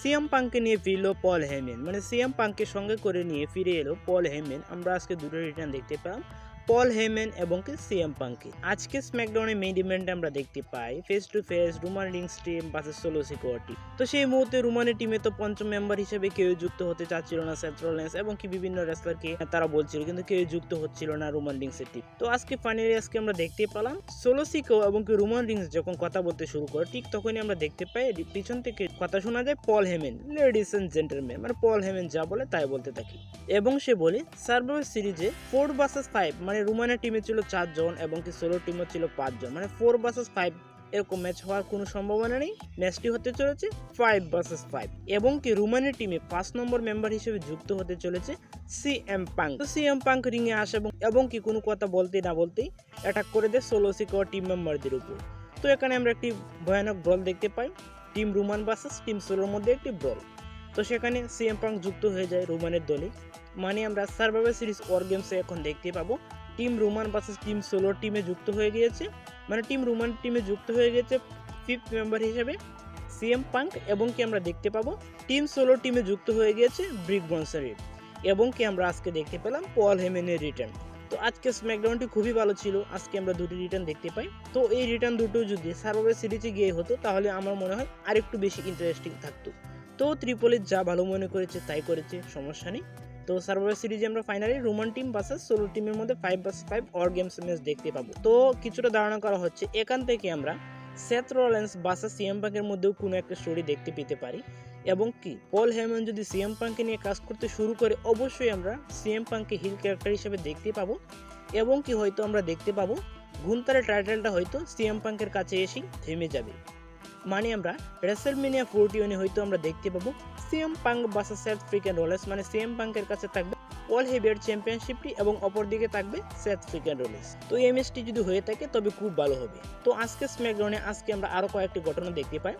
CM পাঙ্ককে নিয়ে ফিরল পল হেমেন, মানে সিএম পাঙ্ককে সঙ্গে করে নিয়ে ফিরে এলো পল হেমেন। আমরা আজকে দুটো রিটার্ন দেখতে পেলাম, পল হেমেন এবং কি সিএম পাঙ্ককে। আজকে স্ম্যাকডাউনে মেইন ইভেন্টে আমরা দেখতে পাই face to face Roman Reigns team versus Solo Sikoa team. তো সেই মুহূর্তে রোমানের টিমে তো পঞ্চম মেম্বার হিসেবে কেউ যুক্ত হতে চাচ্ছিল না সেথ রলিন্স এবং কি বিভিন্ন রেসলারকে তারা বলছিল, কিন্তু কেউ যুক্ত হচ্ছিল না রোমান রিংসের টিম। তো আজকে ফাইনালি আজকে আমরা দেখতে পেলাম সোলো সিকোয়া এবং কি রোমান রিংস যখন কথা বলতে শুরু করে ঠিক তখনই আমরা দেখতে পাই পিছন থেকে কথা শোনা যায় পল হেমেন, লেডিস এন্ড জেন্টলম্যান, মানে পল হেমেন যা বলে তাই বলতে থাকি। এবং সে বলে সার্ভাইভার সিরিজে 4 ভার্সেস 5, মানে রোমানের টিমে ছিল 4 জন এবং কি সোলো টিমে ছিল 5 জন, মানে 4 ভার্সেস 5 এরকম ম্যাচ হওয়ার কোনো সম্ভাবনা নেই। ম্যাচটি হতে চলেছে 5 ভার্সেস 5 এবং কি রোমানের টিমে 5 নম্বর মেম্বার হিসেবে যুক্ত হতে চলেছে সিএম পাঙ্ক। তো সিএম পাঙ্ক রিংয়ে আসে এবং কি কোনো কথা বলতে না বলতেই অ্যাটাক করে দেয় সোলো সিকোয়া টিম মেম্বারদের উপর। তো এখানে আমরা একটি ভয়ানক ব্রল দেখতে পাই, টিম রোমান ভার্সেস টিম সোলোর মধ্যে একটি ব্রল। তো সেখানে সিএম পাঙ্ক যুক্ত হয়ে যায় রোমানের দলে, মানে আমরা সার্ভাইভার সিরিজ ওয়ার গেমসে এখন দেখতে পাবো টিম রোমান ভার্সেস টিম সোলোর টিমে যুক্ত হয়ে গিয়েছে, মানে টিম রোমান টিমে যুক্ত হয়ে গেছে 5th মেম্বার হিসেবে সিএম পাঙ্ক এবং কি আমরা দেখতে পাবো টিম সোলো টিমে যুক্ত হয়ে গিয়েছে ব্রিক ব্রনসনের এবং কি আমরা আজকে দেখতে পেলাম পল হেমেনের রিটার্ন। তো আজকে স্ম্যাকডাউনটি খুবই ভালো ছিল, আজকে আমরা দুটি রিটার্ন দেখতে পাই। তো এই রিটার্ন দুটো যদি সার্ভাইভার সিরিজে গিয়ে হতো তাহলে আমার মনে হয় আরেকটু বেশি ইন্টারেস্টিং থাকতো। তো ত্রিপলি যা ভালো মনে করেছে তাই করেছে, সমস্যা নেই। তো সার্ভাইভার সিরিজে আমরা finally Roman team versus solo টিমের মধ্যে 5 ভার্সেস 5 ওয়ার গেমস ম্যাচ দেখতে পাবো। তো কিছুটা ধারণা করা হচ্ছে এখান থেকে আমরা সেথ রলিন্স ভার্সেস সিএম পাঙ্কের মধ্যেও কোনো একটা স্টোরি দেখতে পেতে পারি এবং কি পল হেমন যদি সিএম পাঙ্ককে নিয়ে কাজ করতে শুরু করে অবশ্যই আমরা সিএম পাঙ্ককে হিল ক্যারেক্টার হিসেবে দেখতে পাবো এবং কি হয়তো আমরা দেখতে পাবো গুন্তারের টাইটেলটা হয়তো সিএম পাঙ্কের কাছে এসেই থেমে যাবে, মানে আমরা রেসলমেনিয়া 41 হয়তো আমরা দেখতে পাবো CM Punk versus Seth Freakin Rollins, মানে সিএম পাঙ্কের কাছে থাকবে অল হেভিওয়েট চ্যাম্পিয়নশিপটি এবং অপর দিকে থাকবে সেথ ফ্রিকেন রলিন্স। তো এই ম্যাচটি যদি হয়ে থাকে তবে খুব ভালো হবে। তো আজকে স্ম্যাকডাউনে আজকে আমরা আরো কয়েকটি ঘটনা দেখতে পাই,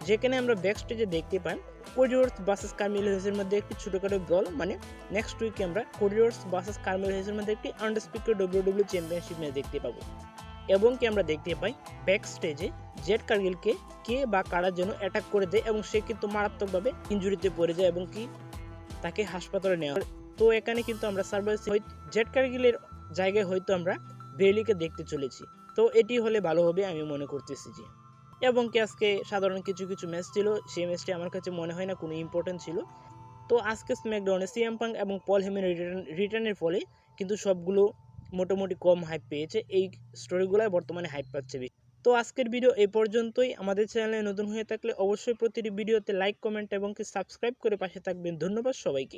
যেখানে আমরা ব্যাক স্টেজে দেখতে পাই কোরিডোর্স ভার্সেস কার্মেলো হেসের মধ্যে একটি ছোটখাটো ব্রল, মানে নেক্সট উইকে আমরা কোরিডোর্স ভার্সেস কার্মেলো হেসের মধ্যে একটি আনডিসপিউটেড ডব্লিউডব্লিউ চ্যাম্পিয়নশিপ ম্যাচ দেখতে পাবো এবং কি আমরা দেখতে পাই ব্যাক স্টেজে জেড কার্গিলকে কে বা কারা যেন অ্যাটাক করে দেয় এবং সে কিন্তু মারাত্মকভাবে ইনজুরিতে পড়ে যায় এবং কি তাকে হাসপাতালে নেওয়া হয়। তো এখানে কিন্তু আমরা সার্ভাইভার জেড কার্গিলের জায়গায় হয়তো আমরা বেলিকে দেখতে চলেছি। তো এটি হলে ভালো হবে আমি মনে করতেছি যে, এবং কি আজকে সাধারণ কিছু কিছু ম্যাচ ছিল, সেই ম্যাচটি আমার কাছে মনে হয় না কোনো ইম্পর্টেন্ট ছিল। তো আজকে স্ম্যাকডাউনে সিএম পাঙ্ক এবং পল হেমেন রিটার্নের ফলে কিন্তু সবগুলো মোটামুটি কম হাইপ পেয়েছে, এই স্টোরিগুলাই বর্তমানে হাইপ পাচ্ছে বেশি। তো আজকের ভিডিও এই পর্যন্তই। আমাদের চ্যানেলে নতুন হয়ে থাকলে অবশ্যই প্রতিটি ভিডিওতে লাইক কমেন্ট এবং কি সাবস্ক্রাইব করে পাশে থাকবেন। ধন্যবাদ সবাইকে।